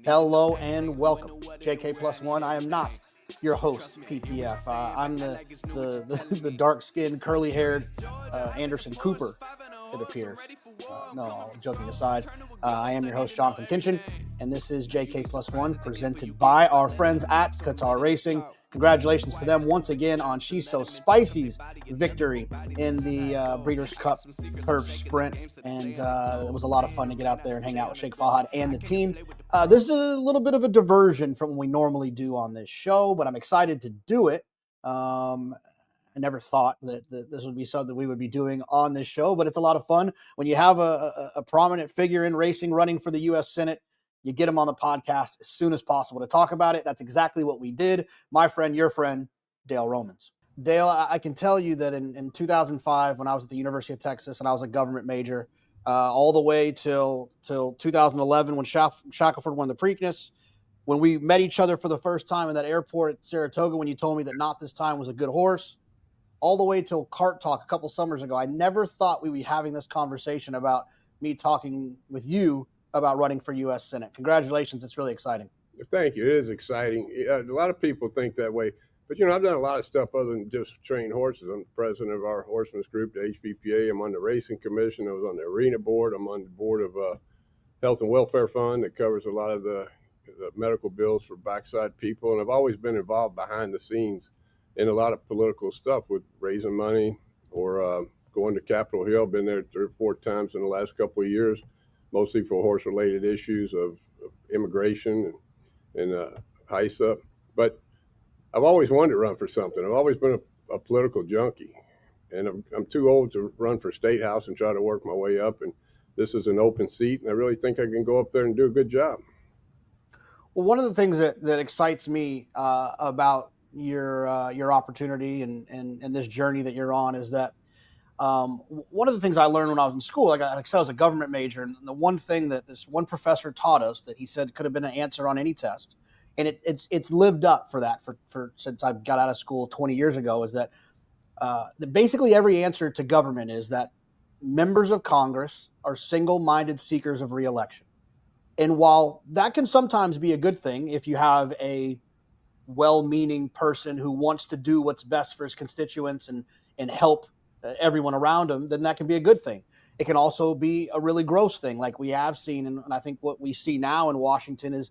Hello and welcome, JK plus one. I am not your host, PTF. I'm the dark-skinned, curly-haired Anderson Cooper, it appears. No, joking aside, I am your host, Jonathan Kinchin, and this is JK plus one, presented by our friends at Qatar Racing. Congratulations to them once again on She's So Spicy's victory in the Breeders' Cup Turf Sprint. And it was a lot of fun to get out there and hang out with Sheikh Fahad and the team. This is a little bit of a diversion from what we normally do on this show, but I'm excited to do it. I never thought that this would be something we would be doing on this show, but it's a lot of fun. When you have a prominent figure in racing running for the U.S. Senate, you get him on the podcast as soon as possible to talk about it. That's exactly what we did. My friend, your friend, Dale Romans. Dale, I can tell you that in 2005, when I was at the University of Texas and I was a government major, all the way till 2011 when Shackelford won the Preakness, when we met each other for the first time in that airport at Saratoga, when you told me that Not This Time was a good horse, all the way till Cart Talk a couple summers ago, I never thought we'd be having this conversation about me talking with you about running for U.S. Senate. Congratulations. It's really exciting. Thank you. It is exciting. A lot of people think that way. But, I've done a lot of stuff other than just train horses. I'm the president of our Horsemen's group, the HPPA. I'm on the Racing Commission. I was on the Arena Board. I'm on the board of Health and Welfare Fund that covers a lot of the medical bills for backside people. And I've always been involved behind the scenes in a lot of political stuff with raising money or going to Capitol Hill. Been there 3 or 4 times in the last couple of years, mostly for horse-related issues of immigration and HISA. But I've always wanted to run for something. I've always been a political junkie, and I'm too old to run for State House and try to work my way up. And this is an open seat, and I really think I can go up there and do a good job. Well, one of the things that excites me about your opportunity and this journey that you're on is that one of the things I learned when I was in school, like I said, I was a government major, and the one thing that this one professor taught us that he said could have been an answer on any test, and it's lived up for that for since I got out of school 20 years ago, is that basically every answer to government is that members of Congress are single-minded seekers of re-election. And while that can sometimes be a good thing if you have a well-meaning person who wants to do what's best for his constituents and help everyone around him, then that can be a good thing. It can also be a really gross thing, like we have seen, and I think what we see now in Washington is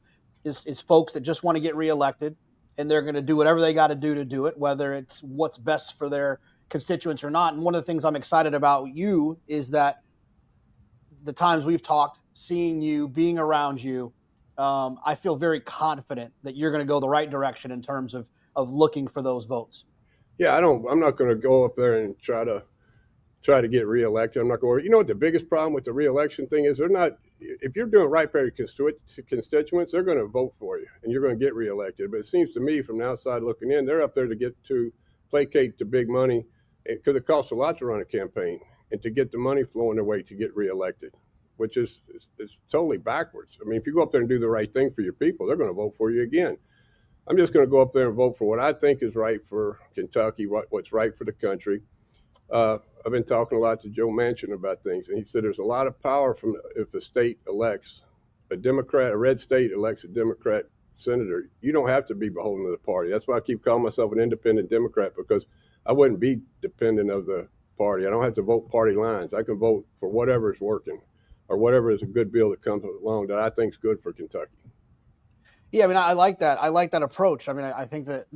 folks that just want to get reelected, and they're going to do whatever they got to do it, whether it's what's best for their constituents or not. And one of the things I'm excited about you is that the times we've talked, seeing you, being around you, I feel very confident that you're going to go the right direction in terms of looking for those votes. Yeah, I'm not going to go up there and try to get reelected. I'm not going. You know what the biggest problem with the reelection thing is? They're not. If you're doing right by your constituents, they're going to vote for you, and you're going to get reelected. But it seems to me, from the outside looking in, they're up there to placate the big money, because it costs a lot to run a campaign and to get the money flowing their way to get reelected, which is totally backwards. I mean, if you go up there and do the right thing for your people, they're going to vote for you again. I'm just going to go up there and vote for what I think is right for Kentucky, what's right for the country. I've been talking a lot to Joe Manchin about things, and he said there's a lot of power from if the state elects a Democrat, a red state elects a Democrat senator. You don't have to be beholden to the party. That's why I keep calling myself an independent Democrat, because I wouldn't be dependent of the party. I don't have to vote party lines. I can vote for whatever is working or whatever is a good bill that comes along that I think is good for Kentucky. Yeah, I mean, I like that. I like that approach. I mean, I think that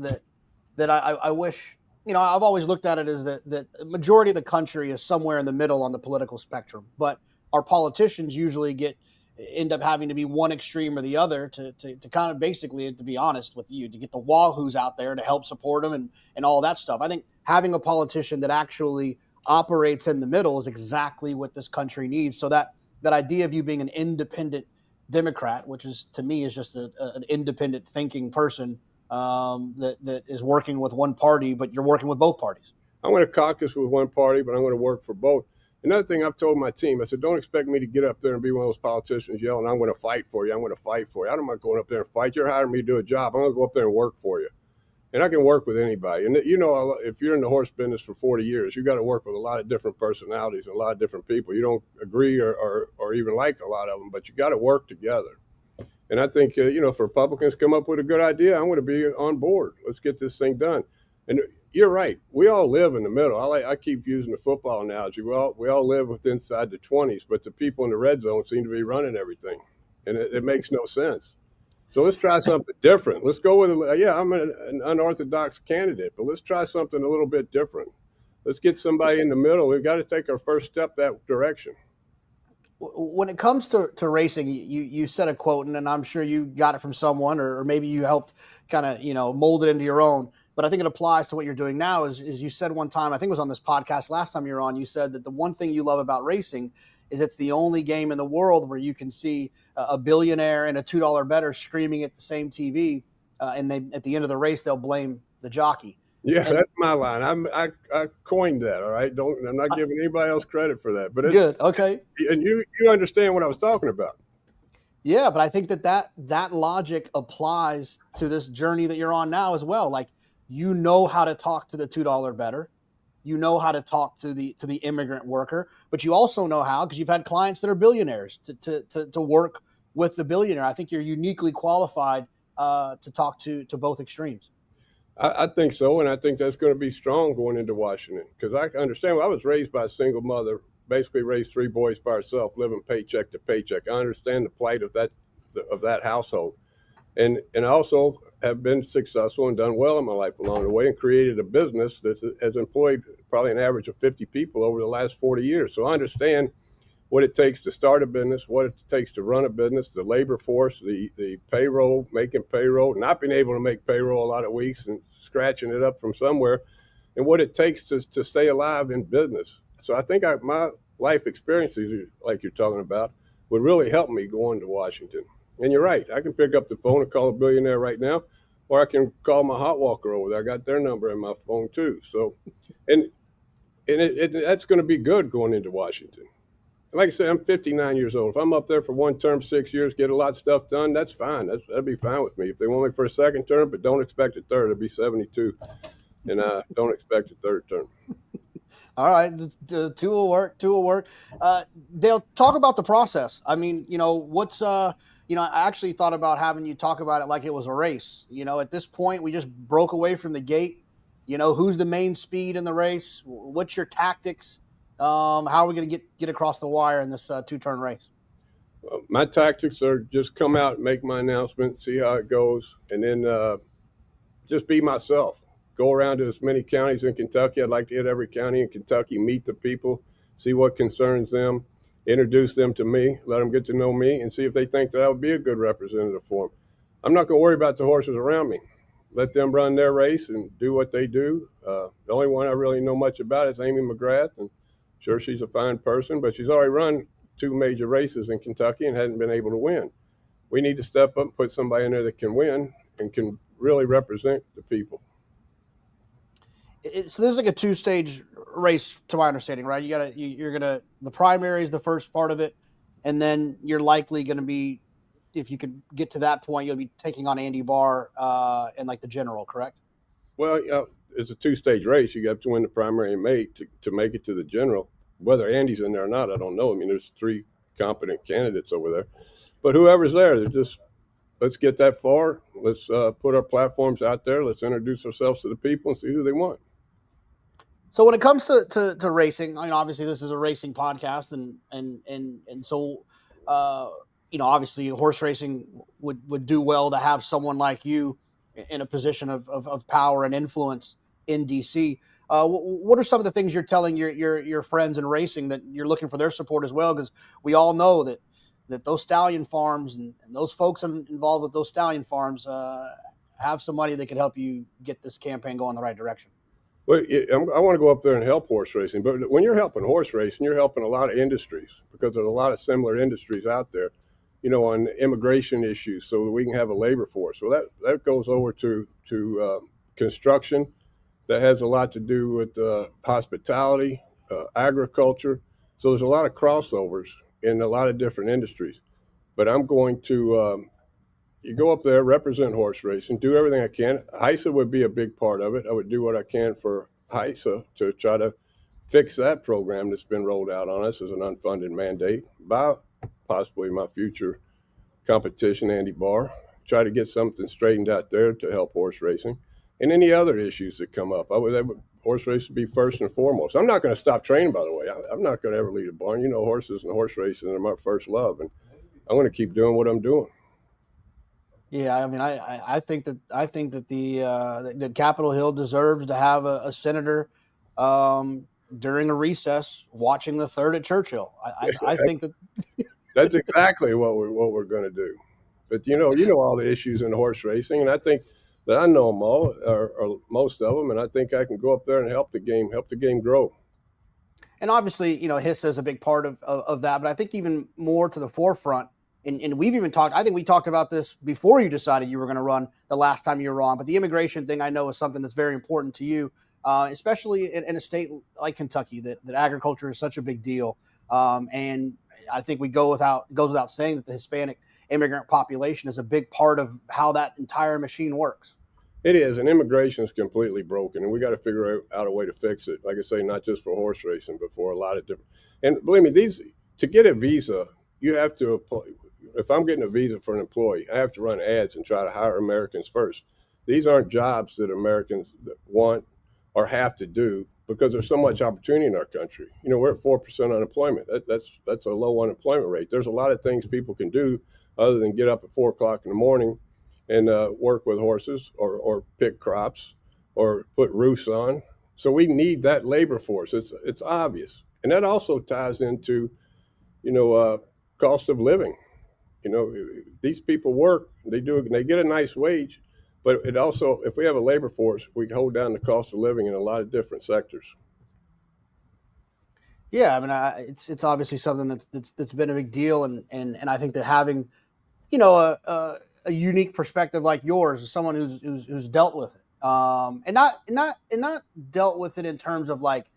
I wish, I've always looked at it as that the majority of the country is somewhere in the middle on the political spectrum, but our politicians usually end up having to be one extreme or the other to kind of basically, to be honest with you, to get the wahoos out there to help support them and all that stuff. I think having a politician that actually operates in the middle is exactly what this country needs. So that idea of you being an independent Democrat, which is to me is just an independent thinking person that is working with one party, but you're working with both parties. I'm going to caucus with one party, but I'm going to work for both. Another thing I've told my team, I said, don't expect me to get up there and be one of those politicians yelling, I'm going to fight for you, I'm going to fight for you. I'm not going up there and fight. You're hiring me to do a job. I'm going to go up there and work for you. And I can work with anybody. And if you're in the horse business for 40 years, you got to work with a lot of different personalities and a lot of different people. You don't agree or even like a lot of them, but you got to work together. And I think, if Republicans come up with a good idea, I'm going to be on board. Let's get this thing done. And you're right. We all live in the middle. I keep using the football analogy. We all live with inside the 20s, but the people in the red zone seem to be running everything. And it makes no sense. So let's try something different. Let's go with, I'm an unorthodox candidate, but let's try something a little bit different. Let's get somebody in the middle. We've got to take our first step that direction. When it comes to racing, you said a quote, and I'm sure you got it from someone, or maybe you helped kind of mold it into your own. But I think it applies to what you're doing now. Is you said one time, I think it was on this podcast last time you were on, you said that the one thing you love about racing is it's the only game in the world where you can see a billionaire and a $2 bettor screaming at the same TV, and they at the end of the race they'll blame the jockey. Yeah, that's my line. I coined that. All right, I'm not giving anybody else credit for that. But it's good. Okay. And you understand what I was talking about. Yeah, but I think that logic applies to this journey that you're on now as well. Like, how to talk to the $2 bettor, how to talk to the immigrant worker, but you also know how, because you've had clients that are billionaires, to work with the billionaire. I think you're uniquely qualified to talk to both extremes. I think so, and I think that's going to be strong going into Washington, because I understand. I was raised by a single mother, basically raised 3 boys by herself, living paycheck to paycheck. I understand the plight of that household, and I also have been successful and done well in my life along the way, and created a business that has employed probably an average of 50 people over the last 40 years. So I understand what it takes to start a business, what it takes to run a business, the labor force, the payroll, making payroll, not being able to make payroll a lot of weeks and scratching it up from somewhere, and what it takes to stay alive in business. So I think my life experiences, like you're talking about, would really help me going to Washington. And you're right. I can pick up the phone and call a billionaire right now, or I can call my hot walker over there. I got their number in my phone too. So, and that's going to be good going into Washington. Like I said, I'm 59 years old. If I'm up there for one term, 6 years, get a lot of stuff done, that's fine. That'd be fine with me. If they want me for a second term, but don't expect a third, it'll be 72. And don't expect a third term. All right, 2 will work. 2 will work. Dale, talk about the process. I mean, what's I actually thought about having you talk about it like it was a race. At this point, we just broke away from the gate. Who's the main speed in the race? What's your tactics? How are we going to get across the wire in this 2-turn race? My tactics are just come out, make my announcement, see how it goes, and then just be myself. Go around to as many counties in Kentucky. I'd like to hit every county in Kentucky, meet the people, see what concerns them, introduce them to me, let them get to know me, and see if they think that I would be a good representative for them. I'm not going to worry about the horses around me. Let them run their race and do what they do. The only one I really know much about is Amy McGrath, and sure, she's a fine person, but she's already run 2 major races in Kentucky and hadn't been able to win. We need to step up and put somebody in there that can win and can really represent the people. So this is like a 2-stage race, to my understanding, right? The primary is the first part of it, and then you're likely going to be, if you could get to that point, you'll be taking on Andy Barr in like the general, correct? Well, it's a 2-stage race. You have to win the primary and to make it to the general. Whether Andy's in there or not, I don't know. I mean, there's 3 competent candidates over there, but whoever's there, let's get that far. Let's put our platforms out there. Let's introduce ourselves to the people and see who they want. So when it comes to racing, obviously this is a racing podcast, and so obviously horse racing would do well to have someone like you in a position of power and influence in DC. What are some of the things you're telling your friends in racing that you're looking for their support as well? Because we all know that those stallion farms and those folks involved with those stallion farms have some money that could help you get this campaign going in the right direction. Well, I want to go up there and help horse racing, but when you're helping horse racing, you're helping a lot of industries, because there's a lot of similar industries out there, on immigration issues, so that we can have a labor force. So that goes over to construction. That has a lot to do with hospitality, agriculture. So there's a lot of crossovers in a lot of different industries. But I'm going to you go up there, represent horse racing, do everything I can. HISA would be a big part of it. I would do what I can for HISA to try to fix that program that's been rolled out on us as an unfunded mandate by possibly my future competition, Andy Barr, try to get something straightened out there to help horse racing, and any other issues that come up. Horse racing be first and foremost. I'm not going to stop training, by the way. I'm not going to ever leave the barn. You know, horses and horse racing are my first love, and I'm going to keep doing what I'm doing. Yeah, I mean, I think that that Capitol Hill deserves to have a senator during a recess watching the third at Churchill. I think that that's exactly what we're going to do. But you know all the issues in horse racing, and I think that I know them all, or most of them, and I think I can go up there and help the game grow. And obviously, HISA is a big part of that, but I think even more to the forefront, and we've even talked, I think we talked about this before you decided you were going to run the last time you were on, but the immigration thing I know is something that's very important to you, especially in a state like Kentucky, that agriculture is such a big deal. And I think it goes without saying that the Hispanic immigrant population is a big part of how that entire machine works. It is, and immigration is completely broken, and we got to figure out a way to fix it. Like I say, not just for horse racing, but for a lot of different. And believe me, to get a visa, you have to apply. If I'm getting a visa for an employee, I have to run ads and try to hire Americans first. These aren't jobs that Americans want or have to do because there's so much opportunity in our country. We're at 4% unemployment. That's a low unemployment rate. There's a lot of things people can do other than get up at 4 o'clock in the morning and work with horses or pick crops or put roofs on. So we need that labor force. It's obvious. And that also ties into, cost of living. These people work, they get a nice wage, but it also, if we have a labor force, we can hold down the cost of living in a lot of different sectors. Yeah, I mean, it's obviously something that's been a big deal, and I think that having, a unique perspective like yours, as someone who's dealt with it, and not dealt with it in terms of like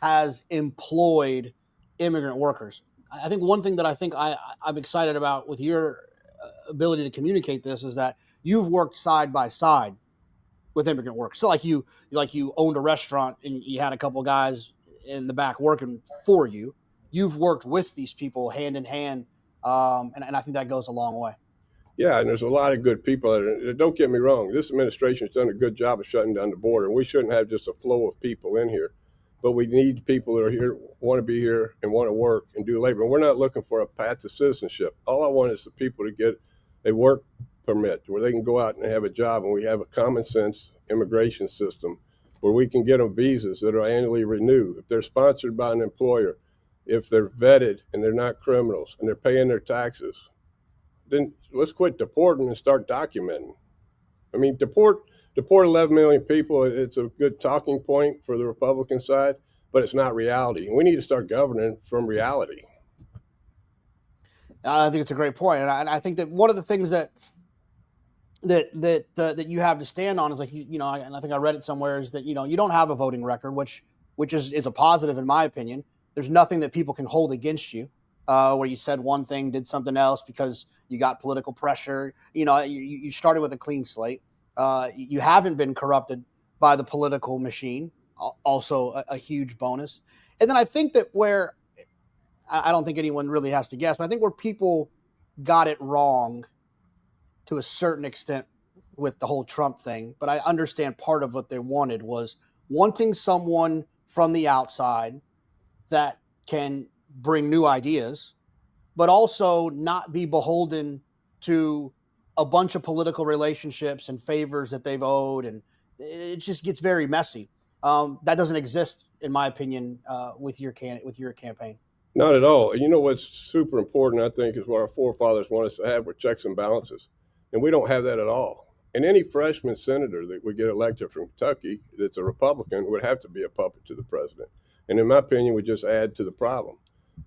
has employed immigrant workers. I think one thing that I'm excited about with your ability to communicate this is that you've worked side by side with immigrant workers. So like you owned a restaurant and you had a couple of guys in the back working for you. You've worked with these people hand in hand, and I think that goes a long way. Yeah, and there's a lot of good people. Don't get me wrong. This administration has done a good job of shutting down the border, and we shouldn't have just a flow of people in here. But we need people that are here, want to be here, and want to work and do labor. And we're not looking for a path to citizenship. All I want is the people to get a work permit where they can go out and have a job, and we have a common sense immigration system where we can get them visas that are annually renewed. If they're sponsored by an employer, if they're vetted and they're not criminals and they're paying their taxes, then let's quit deporting and start documenting. I mean, deport 11 million people, it's a good talking point for the Republican side, but it's not reality. And we need to start governing from reality. I think it's a great point. And I think that one of the things that you have to stand on is like, and I think I read it somewhere, is that, you don't have a voting record, which is a positive in my opinion. There's nothing that people can hold against you, where you said one thing, did something else because you got political pressure. You started with a clean slate. You haven't been corrupted by the political machine, also a huge bonus. And then I think that where I don't think anyone really has to guess, but I think where people got it wrong to a certain extent with the whole Trump thing, but I understand part of what they wanted was wanting someone from the outside that can bring new ideas, but also not be beholden to a bunch of political relationships and favors that they've owed, and it just gets very messy. That doesn't exist, in my opinion, with your campaign. Not at all. And what's super important, I think, is what our forefathers want us to have, were checks and balances. And we don't have that at all. And any freshman senator that would get elected from Kentucky that's a Republican would have to be a puppet to the president. And in my opinion, would just add to the problem.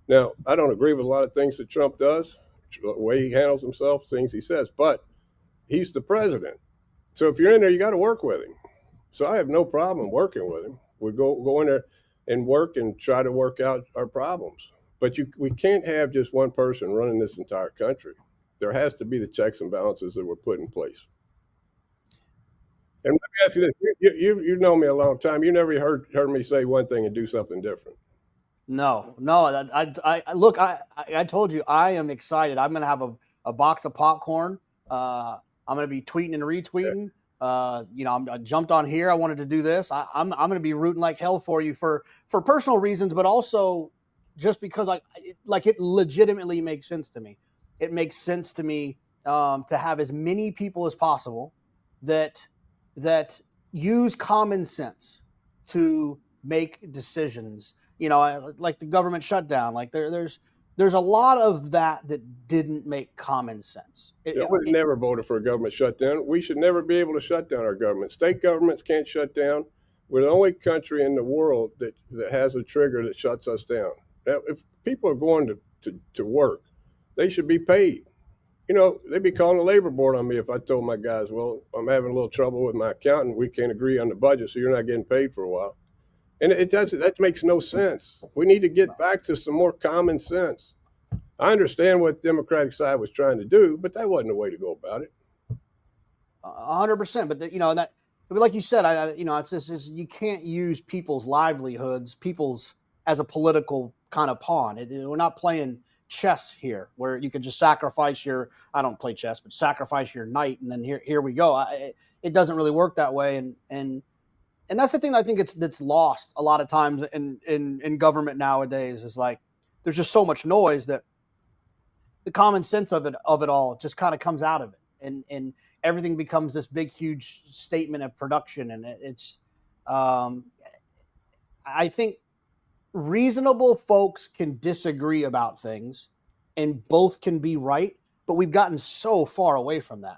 Now, I don't agree with a lot of things that Trump does, the way he handles himself, things he says, but he's the president. So if you're in there, you got to work with him. So I have no problem working with him. We go in there and work and try to work out our problems. But we can't have just one person running this entire country. There has to be the checks and balances that were put in place. And let me ask you this: you've known me a long time. You never heard me say one thing and do something different. No. I look. I told you I am excited. I'm going to have a box of popcorn. I'm going to be tweeting and retweeting. I jumped on here. I wanted to do this. I'm going to be rooting like hell for you for personal reasons, but also just because it legitimately makes sense to me. It makes sense to me to have as many people as possible that use common sense to make decisions. Like the government shutdown. Like there's a lot of that didn't make common sense. I would have never voted for a government shutdown. We should never be able to shut down our government. State governments can't shut down. We're the only country in the world that has a trigger that shuts us down. Now, if people are going to work, they should be paid. They'd be calling the labor board on me if I told my guys, well, I'm having a little trouble with my accountant. We can't agree on the budget, so you're not getting paid for a while. And that makes no sense. We need to get back to some more common sense. I understand what the Democratic side was trying to do, but that wasn't the way to go about it. 100%. But that, like you said, it's just you can't use people's livelihoods, as a political kind of pawn. We're not playing chess here, where you can just sacrifice I don't play chess, but sacrifice your knight, and then here we go. It doesn't really work that way, and that's the thing I think that's lost a lot of times in government nowadays. Is like there's just so much noise that the common sense of it all just kind of comes out of it, and everything becomes this big huge statement of production, and it's I think reasonable folks can disagree about things and both can be right, but we've gotten so far away from that.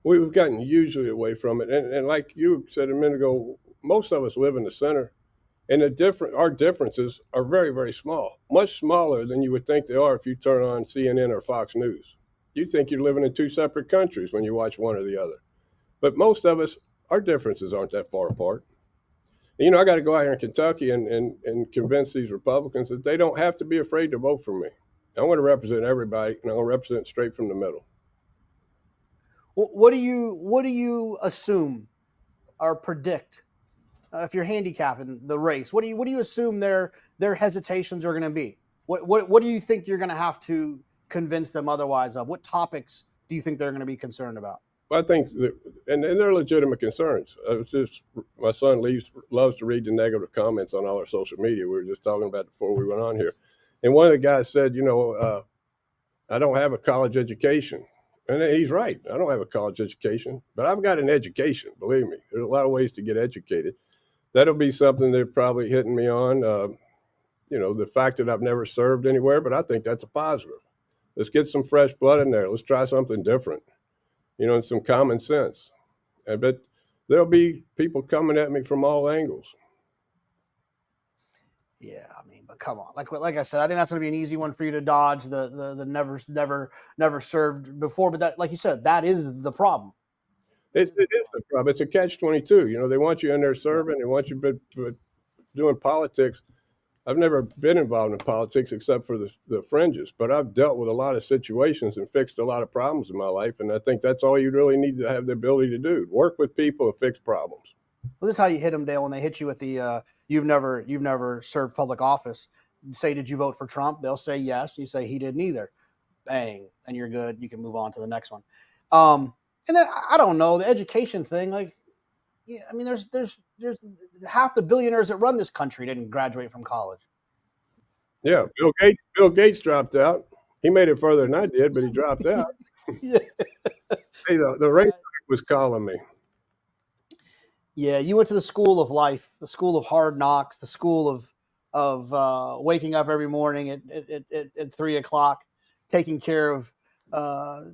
We've gotten hugely away from it. And like you said a minute ago, most of us live in the center, and our differences are very, very small, much smaller than you would think they are if you turn on CNN or Fox News. You'd think you're living in two separate countries when you watch one or the other. But most of us, our differences aren't that far apart. I got to go out here in Kentucky and convince these Republicans that they don't have to be afraid to vote for me. I want to represent everybody, and I want to represent straight from the middle. What do you assume or predict if you're handicapping the race? What do you assume their hesitations are going to be? What do you think you're going to have to convince them otherwise of? What topics do you think they're going to be concerned about? I think and they're legitimate concerns. My son loves to read the negative comments on all our social media. We were just talking about it before we went on here. And one of the guys said, I don't have a college education. And he's right. I don't have a college education, but I've got an education. Believe me, there's a lot of ways to get educated. That'll be something they're probably hitting me on. The fact that I've never served anywhere, but I think that's a positive. Let's get some fresh blood in there. Let's try something different. And some common sense. But there'll be people coming at me from all angles. Yeah, but come on. Like I said, I think that's going to be an easy one for you to dodge. The never served before. But that, like you said, that is the problem. It is the problem. It's a catch-22. They want you in there serving. They want you but doing politics. I've never been involved in politics except for the fringes, but I've dealt with a lot of situations and fixed a lot of problems in my life, and I think that's all you really need to have the ability to do: work with people and fix problems. Well, this is how you hit them, Dale. When they hit you with the you've never served public office, say, did you vote for Trump? They'll say yes. You say he didn't either. Bang, and you're good. You can move on to the next one. And then I don't know, the education thing. There's half the billionaires that run this country didn't graduate from college. Yeah, Bill Gates dropped out. He made it further than I did, but he dropped out. Yeah. Hey, the race was calling me. Yeah, you went to the school of life, the school of hard knocks, the school of waking up every morning at 3:00, taking care of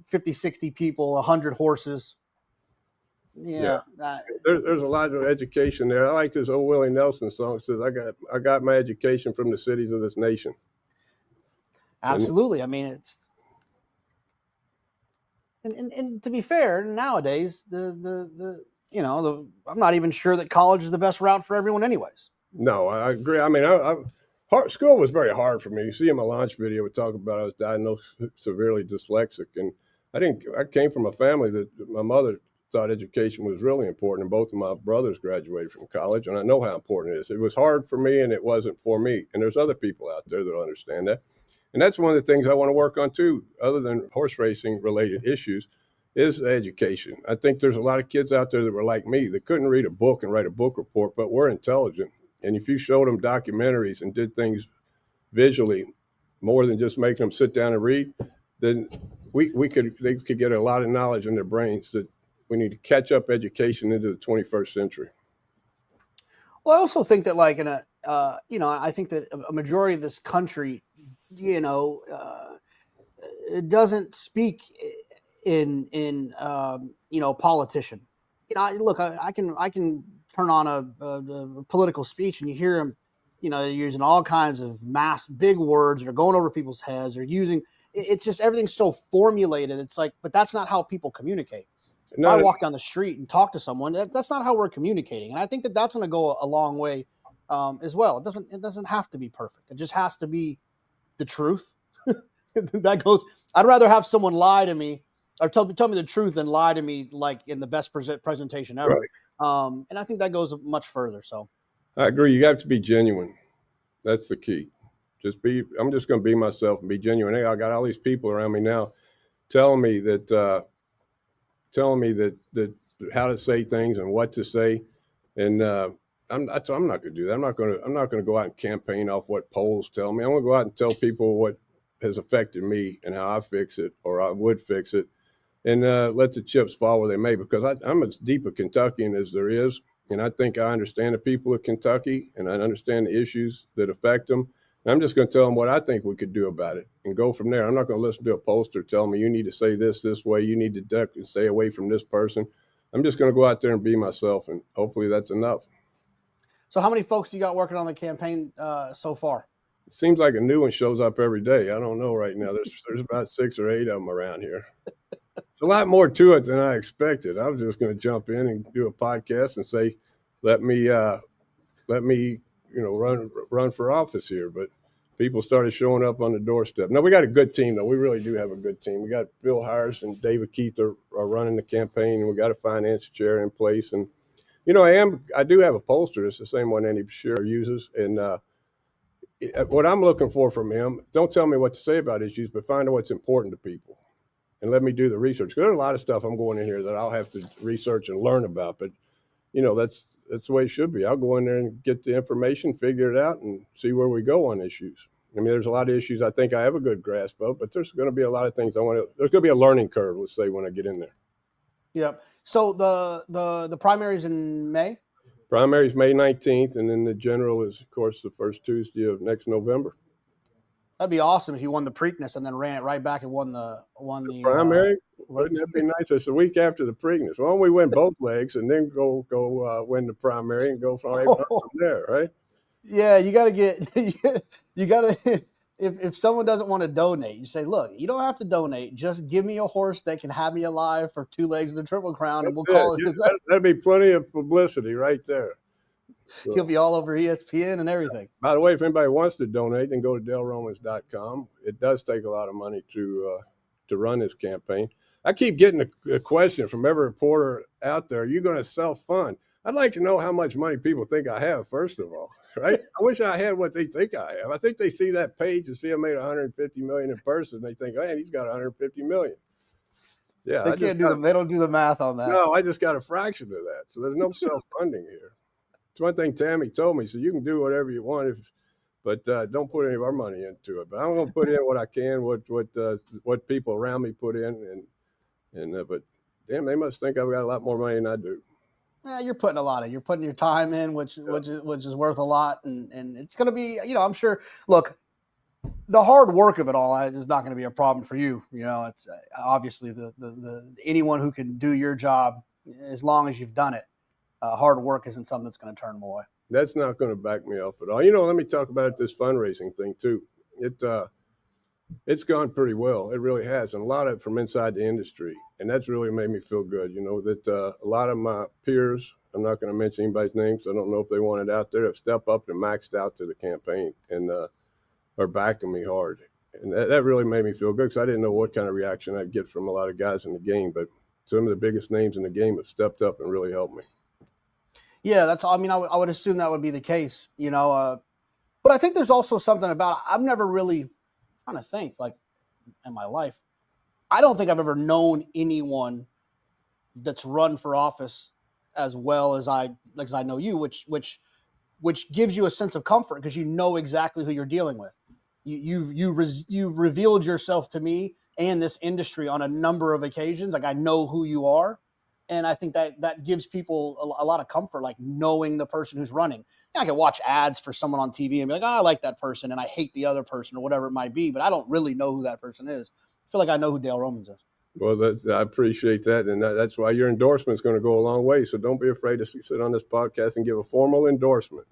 50, 60 people, 100 horses. Yeah. There's a lot of education there. I like this old Willie Nelson song. It says, I got my education from the cities of this nation. Absolutely. It's and to be fair, nowadays I'm not even sure that college is the best route for everyone anyways. No, I agree. School was very hard for me. You see in my launch video, we talk about I was diagnosed severely dyslexic, and I came from a family that my mother thought education was really important, and both of my brothers graduated from college, and I know how important it is. It was hard for me, and it wasn't for me. And there's other people out there that understand that. And that's one of the things I want to work on too, other than horse racing related issues, is education. I think there's a lot of kids out there that were like me that couldn't read a book and write a book report, but were intelligent. And if you showed them documentaries and did things visually more than just making them sit down and read, then they could get a lot of knowledge in their brains. That we need to catch up education into the 21st century. Well, I also think that, like, I think that a majority of this country, it doesn't speak in politician. Look, I can turn on a political speech and you hear them, they're using all kinds of big words that are going over people's heads. They're using, it's just, everything's so formulated. It's like, but that's not how people communicate. If I walk down the street and talk to someone, that's not how we're communicating. And I think that that's going to go a long way as well. It doesn't have to be perfect. It just has to be the truth. That goes, I'd rather have someone lie to me or tell me the truth than lie to me like in the best presentation ever. Right. And I think that goes much further. So I agree. You have to be genuine. That's the key. I'm just going to be myself and be genuine. Hey, I got all these people around me now telling me that how to say things and what to say. And I'm not going to do that. I'm not going to go out and campaign off what polls tell me. I'm going to go out and tell people what has affected me and how I fix it, or I would fix it, and let the chips fall where they may, because I'm as deep a Kentuckian as there is. And I think I understand the people of Kentucky, and I understand the issues that affect them. And I'm just going to tell them what I think we could do about it and go from there. I'm not going to listen to a pollster tell me you need to say this way, you need to duck and stay away from this person. I'm just going to go out there and be myself, and hopefully that's enough. So how many folks do you got working on the campaign so far? It seems like a new one shows up every day. I don't know right now. There's about 6 or 8 of them around here. It's a lot more to it than I expected. I was just going to jump in and do a podcast and say, let me run for office here. But people started showing up on the doorstep. Now, we got a good team, though. We really do have a good team. We got Bill Hires and David Keith are running the campaign, and we got a finance chair in place. And, I do have a pollster. It's the same one Andy Bashir uses. And what I'm looking for from him, don't tell me what to say about issues, but find out what's important to people. And let me do the research. Because there's a lot of stuff I'm going in here that I'll have to research and learn about. But, that's the way it should be. I'll go in there and get the information, figure it out, and see where we go on issues. I mean, there's a lot of issues I think I have a good grasp of, but there's going to be a lot of things there's going to be a learning curve, let's say, when I get in there. Yep. So the primary's in May? Primary's May 19th, and then the general is, of course, the first Tuesday of next November. That'd be awesome if he won the Preakness and then ran it right back and won the primary. Wouldn't that be nice? It's a week after the Preakness. Why don't we win both legs and then go win the primary and go from there, right? Yeah, you got to if someone doesn't want to donate, you say, look, you don't have to donate. Just give me a horse that can have me alive for 2 legs of the Triple Crown, and we'll call it. That'd be plenty of publicity right there. So, he'll be all over ESPN and everything. By the way, if anybody wants to donate, then go to DaleRomans.com. It does take a lot of money to run this campaign. I keep getting a question from every reporter out there. Are you going to self-fund? I'd like to know how much money people think I have, first of all, right? I wish I had what they think I have. I think they see that page and see I made $150 million in person. They think, man, he's got $150 million. Yeah, they don't do the math on that. No, I just got a fraction of that. So there's no self-funding here. It's one thing Tammy told me. So you can do whatever you want, but don't put any of our money into it. But I'm going to put in what I can, what people around me put in, but damn, they must think I've got a lot more money than I do. Yeah, you're putting a lot in. You're putting your time in, which is worth a lot, and it's going to be. I'm sure. Look, the hard work of it all is not going to be a problem for you. It's obviously the anyone who can do your job, as long as you've done it. Hard work isn't something that's going to turn them away. That's not going to back me up at all. Let me talk about this fundraising thing too. It's gone pretty well. It really has. And a lot of it from inside the industry. And that's really made me feel good. That a lot of my peers, I'm not going to mention anybody's names. I don't know if they want it out there, have stepped up and maxed out to the campaign and are backing me hard. And that really made me feel good, because I didn't know what kind of reaction I'd get from a lot of guys in the game. But some of the biggest names in the game have stepped up and really helped me. Yeah, I would assume that would be the case, but I think there's also something about, I've never really trying to think, like, in my life, I don't think I've ever known anyone that's run for office as well as I know you, which gives you a sense of comfort because you know exactly who you're dealing with. You revealed yourself to me and this industry on a number of occasions. Like, I know who you are, and I think that gives people a lot of comfort, like knowing the person who's running. I can watch ads for someone on TV and be like, oh, I like that person and I hate the other person or whatever it might be, but I don't really know who that person is. I feel like I know who Dale Romans is. Well, I appreciate that, and that's why your endorsement is going to go a long way. So don't be afraid to sit on this podcast and give a formal endorsement.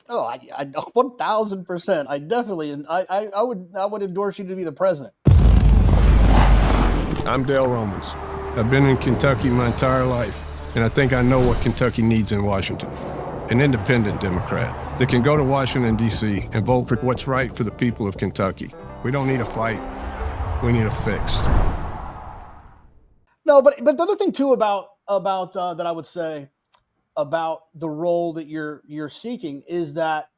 Oh, I 1,000%. I definitely, I would endorse you to be the president. I'm Dale Romans. I've been in Kentucky my entire life, and I think I know what Kentucky needs in Washington. An independent Democrat that can go to Washington, D.C. and vote for what's right for the people of Kentucky. We don't need a fight. We need a fix. No, but the other thing too about that I would say about the role that you're seeking is that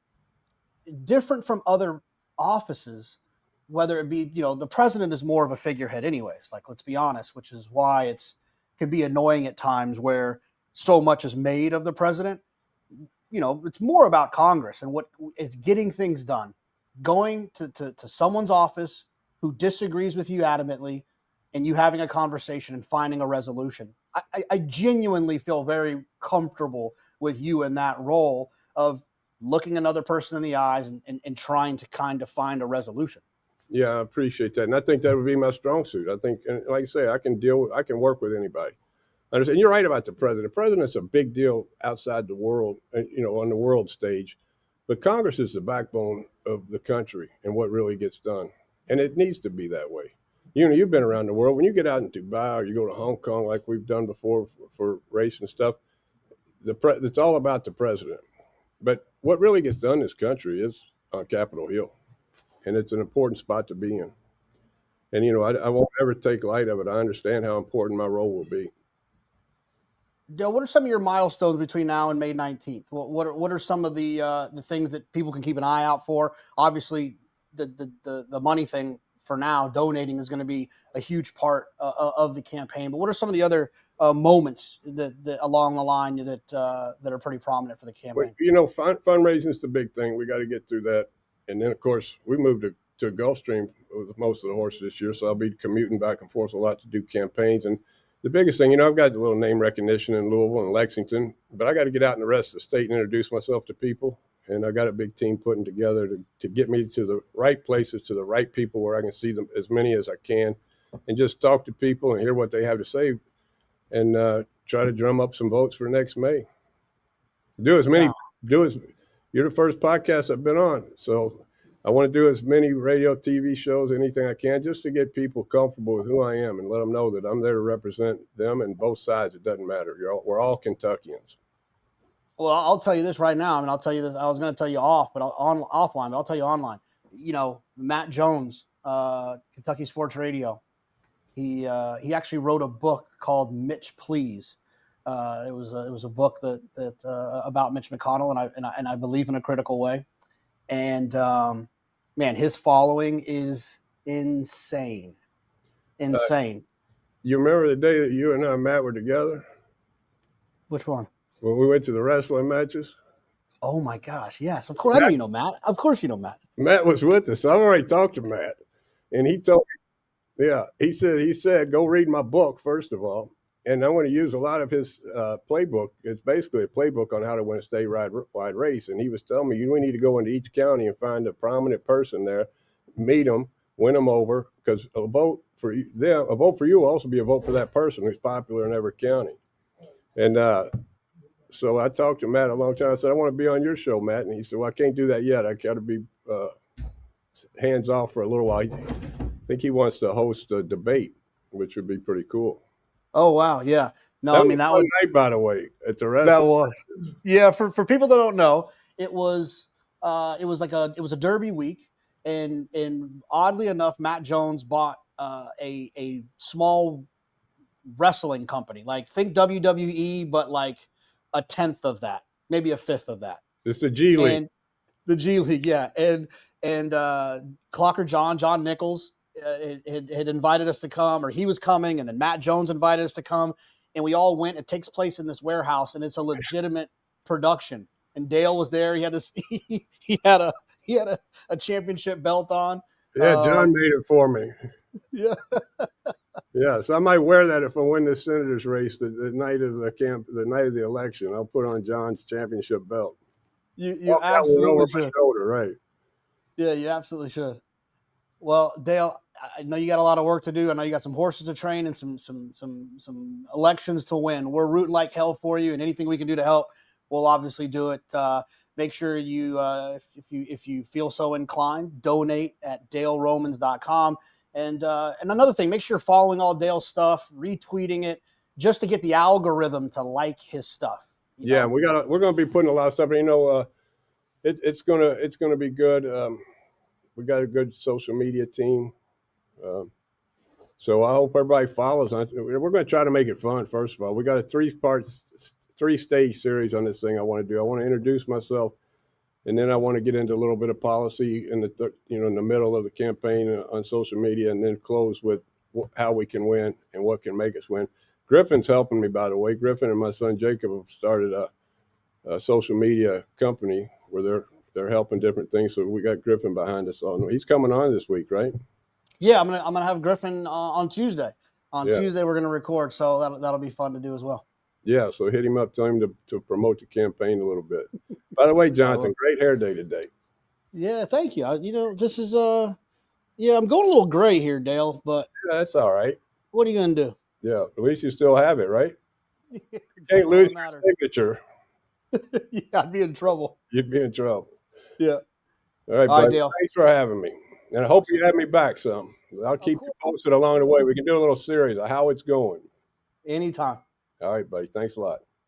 different from other offices, whether it be, the president is more of a figurehead anyways, like, let's be honest, which is why can be annoying at times where so much is made of the president. It's more about Congress and what is getting things done, going to someone's office who disagrees with you adamantly and you having a conversation and finding a resolution. I genuinely feel very comfortable with you in that role of looking another person in the eyes and trying to kind of find a resolution. Yeah, I appreciate that. And I think that would be my strong suit. I think, like I say, I can work with anybody. Understand? You're right about the president. The president's a big deal outside the world, on the world stage. But Congress is the backbone of the country and what really gets done. And it needs to be that way. You've been around the world. When you get out in Dubai or you go to Hong Kong like we've done before for race and stuff, it's all about the president. But what really gets done in this country is on Capitol Hill. And it's an important spot to be in. And, I won't ever take light of it. I understand how important my role will be. Dale, what are some of your milestones between now and May 19th? What are some of the things that people can keep an eye out for? Obviously, the money thing for now, donating is going to be a huge part of the campaign. But what are some of the other moments that along the line that are pretty prominent for the campaign? Well, fundraising is the big thing. We got to get through that. And then, of course, we moved to Gulfstream with most of the horses this year, so I'll be commuting back and forth a lot to do campaigns. And the biggest thing, I've got a little name recognition in Louisville and Lexington, but I got to get out in the rest of the state and introduce myself to people. And I got a big team putting together to get me to the right places, to the right people where I can see them, as many as I can, and just talk to people and hear what they have to say and try to drum up some votes for next May. You're the first podcast I've been on. So I want to do as many radio, TV shows, anything I can, just to get people comfortable with who I am and let them know that I'm there to represent them and both sides. It doesn't matter. We're all Kentuckians. Well, I'll tell you this right now. I'll tell you this. I was going to tell you offline, but I'll tell you online. Matt Jones, Kentucky Sports Radio. He actually wrote a book called Mitch Please. It was a book that about Mitch McConnell, and I believe in a critical way. And man, his following is insane. You remember the day that you and I, Matt, were together? Which one? When we went to the wrestling matches? Oh my gosh, yes. Of course, I know you know Matt. Of course you know Matt. Matt was with us. I've already talked to Matt. And he told me, he said, go read my book, first of all. And I want to use a lot of his playbook. It's basically a playbook on how to win a statewide race. And he was telling me, we need to go into each county and find a prominent person there, meet them, win them over, because a vote for you will also be a vote for that person who's popular in every county. And so I talked to Matt a long time. I said, I want to be on your show, Matt. And he said, well, I can't do that yet. I got to be hands off for a little while. I think he wants to host a debate, which would be pretty cool. Oh, wow. Yeah. No, that was night, by the way, at the restaurant. That was. Yeah. For people that don't know, it was a Derby week. And oddly enough, Matt Jones bought a small wrestling company, like think WWE, but like a 10th of that, maybe a 5th of that. It's the G League. And the G League, yeah. And and Clocker John Nichols had invited us to come, or he was coming, and then Matt Jones invited us to come, and we all went. It takes place in this warehouse, and it's a legitimate production. And Dale was there. He had this. He had a championship belt on. Yeah, John made it for me. Yeah. Yeah, so I might wear that if I win the Senators race the night of the night of the election. I'll put on John's championship belt. You absolutely should. My shoulder, right? Yeah, you absolutely should. Well, Dale, I know you got a lot of work to do. I know you got some horses to train and some elections to win. We're rooting like hell for you, and anything we can do to help, we'll obviously do it. Make sure you, if you feel so inclined, donate at DaleRomans.com. And another thing, make sure you're following all Dale's stuff, retweeting it, just to get the algorithm to like his stuff. Yeah, we're gonna be putting a lot of stuff. It's gonna be good. We got a good social media team, so I hope everybody follows. We're going to try to make it fun. First of all, we got a 3-stage series on this thing. I want to do. I want to introduce myself, and then I want to get into a little bit of policy in the middle of the campaign on social media, and then close with how we can win and what can make us win. Griffin's helping me, by the way. Griffin and my son Jacob have started a social media company where they're helping different things. So we got Griffin behind us. He's coming on this week, right? Yeah, I'm gonna have Griffin on Tuesday. Tuesday we're gonna record, so that'll be fun to do as well. Yeah, so hit him up, tell him to promote the campaign a little bit. By the way, Jonathan, great hair day today. Yeah, thank you. This is I'm going a little gray here, Dale, but yeah, that's all right. What are you gonna do? Yeah, at least you still have it, right? You can't lose your signature. Yeah, I'd be in trouble. You'd be in trouble. Yeah. All right, buddy. Dale. Thanks for having me. And I hope you have me back some. I'll keep you posted along the way. We can do a little series of how it's going. Anytime. All right, buddy. Thanks a lot.